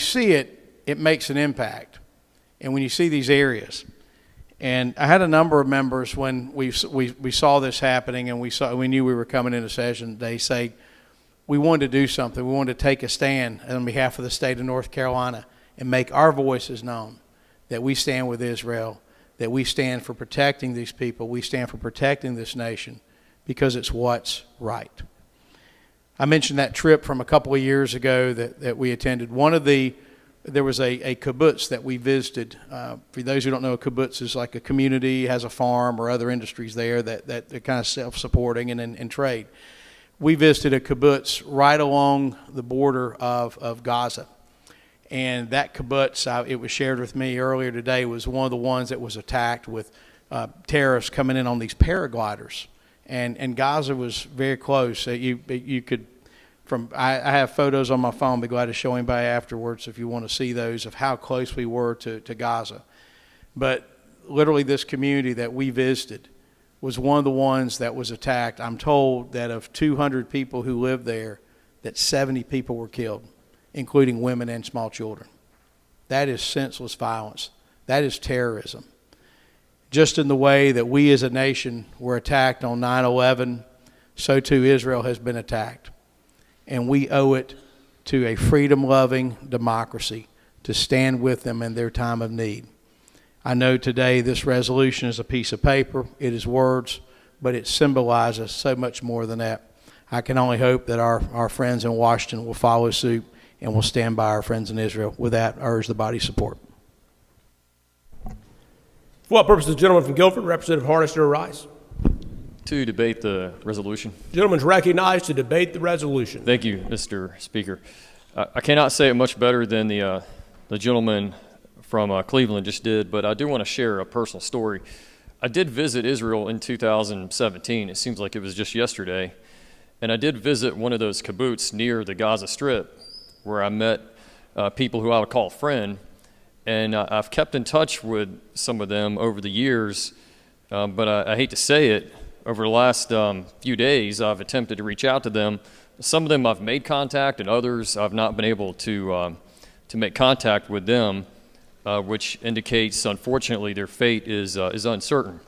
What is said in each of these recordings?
see it, it makes an impact. And when you see these areas, and I had a number of members when we saw this happening, and we knew we were coming into session, they say, we wanted to do something. We wanted to take a stand on behalf of the state of North Carolina and make our voices known, that we stand with Israel, that we stand for protecting these people, we stand for protecting this nation, because it's what's right. I mentioned that trip from a couple of years ago that we attended. There was a kibbutz that we visited. For those who don't know, a kibbutz is like a community, has a farm or other industries there that they're kind of self-supporting and trade. We visited a kibbutz right along the border of Gaza. And that kibbutz, it was shared with me earlier today, was one of the ones that was attacked with terrorists coming in on these paragliders. And Gaza was very close. You could, I have photos on my phone. I'll be glad to show anybody afterwards if you want to see those of how close we were to Gaza. But literally this community that we visited was one of the ones that was attacked. I'm told that of 200 people who lived there, that 70 people were killed, including women and small children. That is senseless violence. That is terrorism. Just in the way that we as a nation were attacked on 9/11, so too Israel has been attacked. And we owe it to a freedom-loving democracy to stand with them in their time of need. I know today this resolution is a piece of paper, it is words, but it symbolizes so much more than that. I can only hope that our friends in Washington will follow suit and will stand by our friends in Israel. With that, I urge the body's support. For what purpose does the gentleman from Guilford, Representative Harnister, rise? To debate the resolution. The gentleman's recognized to debate the resolution. Thank you, Mr. Speaker. I cannot say it much better than the gentleman from Cleveland just did, but I do want to share a personal story. I did visit Israel in 2017. It seems like it was just yesterday. And I did visit one of those kibbutz near the Gaza Strip, where I met people who I would call a friend. And I've kept in touch with some of them over the years, but I hate to say it, over the last few days I've attempted to reach out to them. Some of them I've made contact, and others I've not been able to make contact with them, which indicates, unfortunately, their fate is uncertain.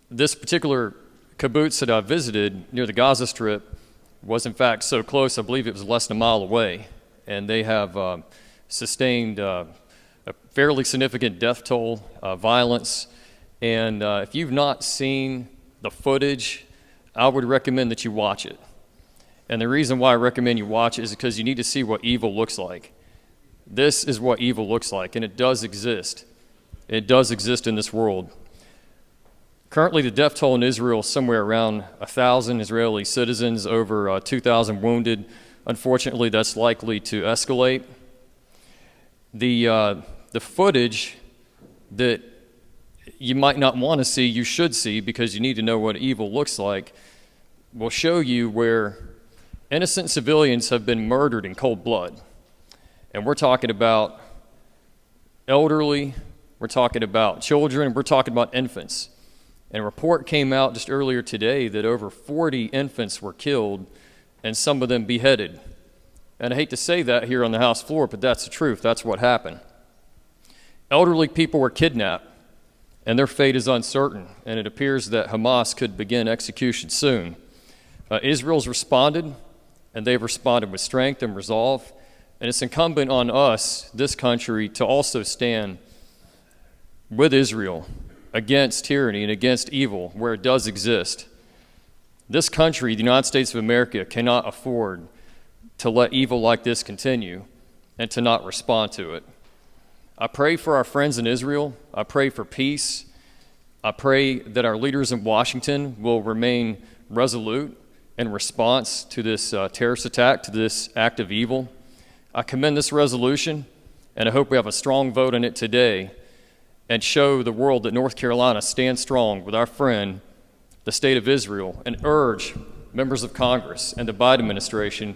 This particular kibbutz that I visited near the Gaza Strip was in fact so close, I believe it was less than a mile away, and they have sustained a fairly significant death toll, violence, and if you've not seen the footage, I would recommend that you watch it. And the reason why I recommend you watch it is because you need to see what evil looks like. This is what evil looks like, and it does exist. It does exist in this world. Currently, the death toll in Israel is somewhere around 1,000 Israeli citizens, over 2,000 wounded. Unfortunately, that's likely to escalate. The footage that you might not want to see, you should see, because you need to know what evil looks like, will show you where innocent civilians have been murdered in cold blood. And we're talking about elderly, we're talking about children, we're talking about infants. And a report came out just earlier today that over 40 infants were killed and some of them beheaded. And I hate to say that here on the House floor, but that's the truth. That's what happened. Elderly people were kidnapped, and their fate is uncertain, and it appears that Hamas could begin execution soon. Israel's responded, and they've responded with strength and resolve, and it's incumbent on us, this country, to also stand with Israel against tyranny and against evil where it does exist. This country, the United States of America, cannot afford to let evil like this continue and to not respond to it. I pray for our friends in Israel. I pray for peace. I pray that our leaders in Washington will remain resolute in response to this terrorist attack, to this act of evil. I commend this resolution, and I hope we have a strong vote on it today and show the world that North Carolina stands strong with our friend, the state of Israel, and urge members of Congress and the Biden administration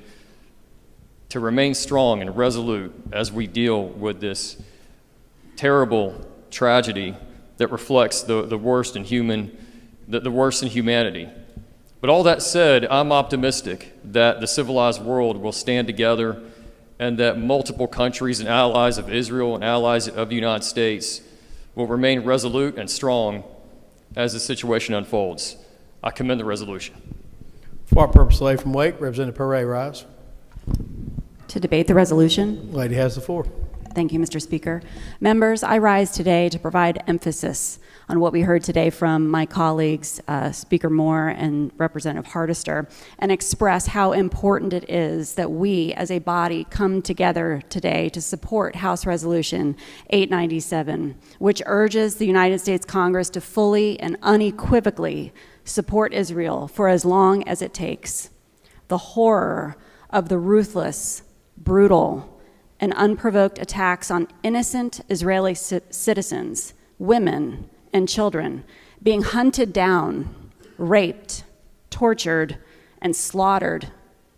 to remain strong and resolute as we deal with this terrible tragedy that reflects the worst in humanity. But all that said, I'm optimistic that the civilized world will stand together and that multiple countries and allies of Israel and allies of the United States will remain resolute and strong as the situation unfolds. I commend the resolution. For what purpose, the lady from Wake, Representative Perret, rise. To debate the resolution. Lady has the floor. Thank you, Mr. Speaker. Members, I rise today to provide emphasis on what we heard today from my colleagues, Speaker Moore and Representative Hardister, and express how important it is that we as a body come together today to support House Resolution 897, which urges the United States Congress to fully and unequivocally support Israel for as long as it takes. The horror of the ruthless, brutal, and unprovoked attacks on innocent Israeli citizens, women, and children being hunted down, raped, tortured, and slaughtered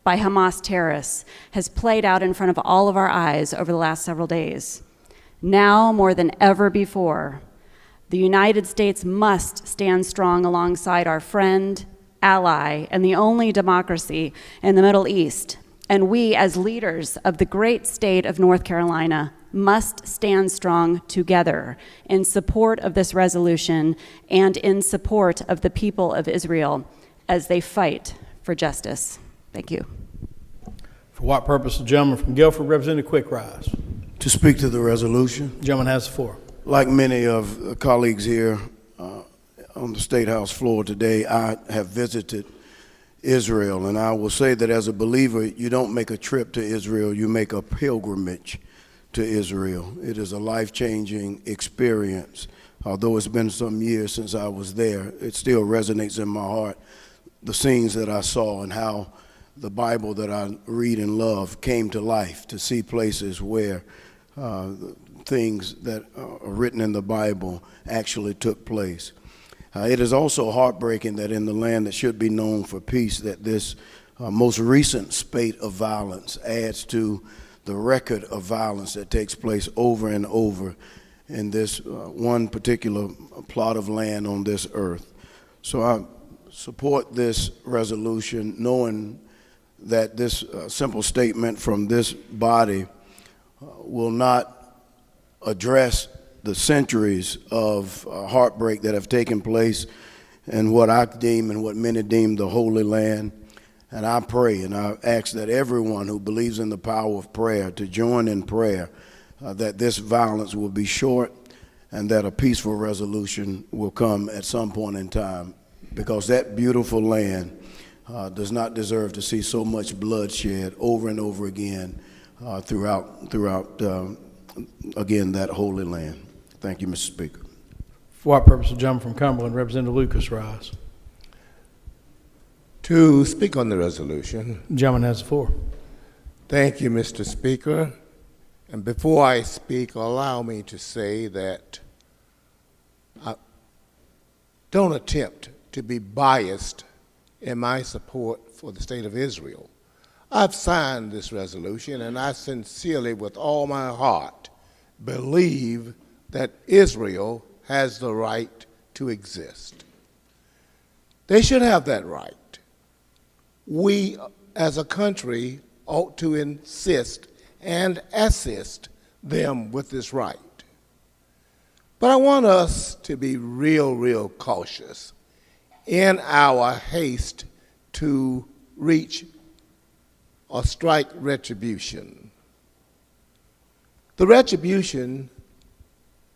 by Hamas terrorists has played out in front of all of our eyes over the last several days. Now, more than ever before, the United States must stand strong alongside our friend, ally, and the only democracy in the Middle East. And we, as leaders of the great state of North Carolina, must stand strong together in support of this resolution and in support of the people of Israel as they fight for justice. Thank you. For what purpose, the gentleman from Guilford, Representative Quick, rise. To speak to the resolution. The gentleman has the floor. Like many of the colleagues here on the State House floor today, I have visited Israel, and I will say that as a believer, you don't make a trip to Israel, you make a pilgrimage to Israel. It is a life-changing experience. Although it's been some years since I was there, it still resonates in my heart, the scenes that I saw and how the Bible that I read and love came to life, to see places where things that are written in the Bible actually took place. It is also heartbreaking that in the land that should be known for peace, that this most recent spate of violence adds to the record of violence that takes place over and over in this one particular plot of land on this earth. So I support this resolution, knowing that this simple statement from this body will not address the centuries of heartbreak that have taken place in what I deem and what many deem the Holy Land. And I pray and I ask that everyone who believes in the power of prayer to join in prayer, that this violence will be short and that a peaceful resolution will come at some point in time, because that beautiful land does not deserve to see so much bloodshed over and over again throughout again, that Holy Land. Thank you, Mr. Speaker. For what purpose, the gentleman from Cumberland, Representative Lucas, rise. To speak on the resolution. The gentleman has the floor. Thank you, Mr. Speaker. And before I speak, allow me to say that I don't attempt to be biased in my support for the state of Israel. I've signed this resolution, and I sincerely, with all my heart, believe that Israel has the right to exist. They should have that right. We, as a country, ought to insist and assist them with this right. But I want us to be real cautious in our haste to reach or strike retribution. The retribution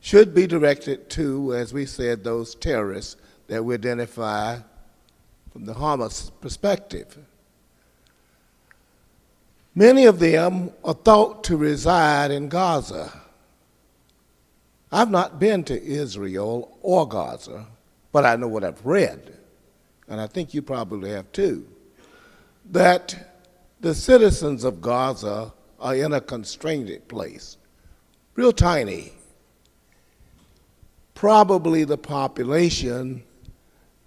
should be directed to, as we said, those terrorists that we identify from the Hamas perspective. Many of them are thought to reside in Gaza. I've not been to Israel or Gaza, but I know what I've read, and I think you probably have too, that the citizens of Gaza are in a constrained place, real tiny. Probably the population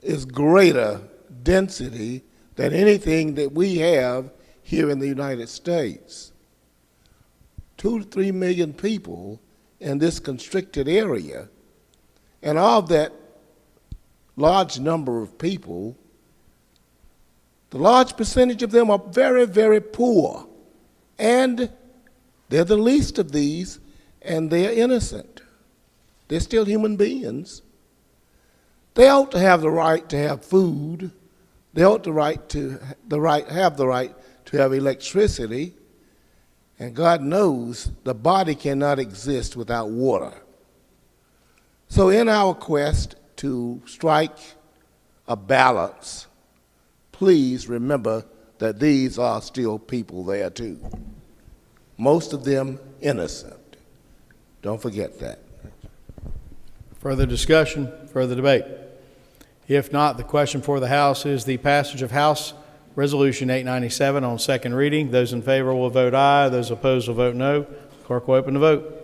is greater density than anything that we have here in the United States. 2 to 3 million people in this constricted area, and of that large number of people, the large percentage of them are very poor and They're the least of these, and they're innocent. They're still human beings. They ought to have the right to have food. They ought to have the right to have electricity. And God knows the body cannot exist without water. So in our quest to strike a balance, please remember that these are still people there too. Most of them innocent. Don't forget that. Further discussion, further debate? If not, the question for the House is the passage of House Resolution 897 on second reading. Those in favor will vote aye. Those opposed will vote no. Clerk will open the vote.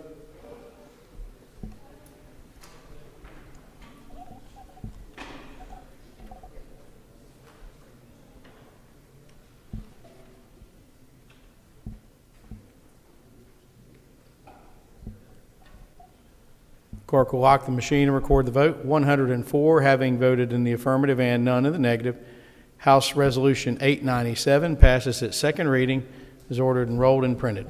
Clerk will lock the machine and record the vote. 104 having voted in the affirmative and none in the negative. House Resolution 897 passes its second reading, is ordered and rolled and printed.